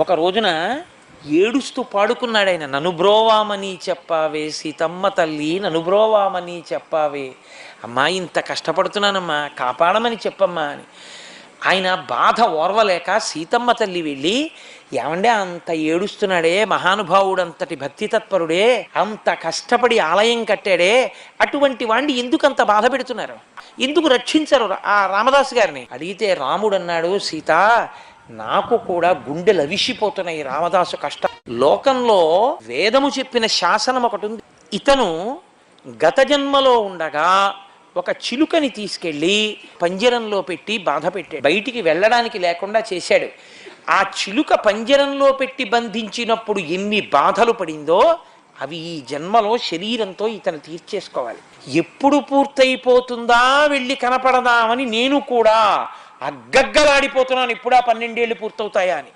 ఒక రోజున ఏడుస్తూ పాడుకున్నాడు ఆయన. నన్ను బ్రోవామని చెప్పావే సీతమ్మ తల్లి, నన్ను బ్రోవామని చెప్పావే, అమ్మా ఇంత కష్టపడుతున్నానమ్మా కాపాడమని చెప్పమ్మా అని. ఆయన బాధ ఓర్వలేక సీతమ్మ తల్లి వెళ్ళి, ఏమండే అంత ఏడుస్తున్నాడే మహానుభావుడు, అంతటి భక్తి తత్పరుడే, అంత కష్టపడి ఆలయం కట్టాడే, అటువంటి వాణ్ణి ఎందుకు అంత బాధ పెడుతున్నారు, ఎందుకు రక్షించరు ఆ రామదాసు గారిని అడిగితే రాముడు అన్నాడు, సీత నాకు కూడా గుండెలు అవిసిపోతున్నాయి రామదాసు కష్టం. లోకంలో వేదము చెప్పిన శాసనం ఒకటి ఉంది. ఇతను గత జన్మలో ఉండగా ఒక చిలుకని తీసుకెళ్ళి పంజరంలో పెట్టి బాధ పెట్టాడు, బయటికి వెళ్ళడానికి లేకుండా చేశాడు. ఆ చిలుక పంజరంలో పెట్టి బంధించినప్పుడు ఎన్ని బాధలు పడిందో అవి ఈ జన్మలో శరీరంతో ఇతను తీర్చేసుకోవాలి. ఎప్పుడు పూర్తయిపోతుందా వెళ్ళి కనపడదామని నేను కూడా అగ్గగ్గలాడిపోతున్నాను, ఇప్పుడా 12 ఏళ్ళు పూర్తవుతాయా అని.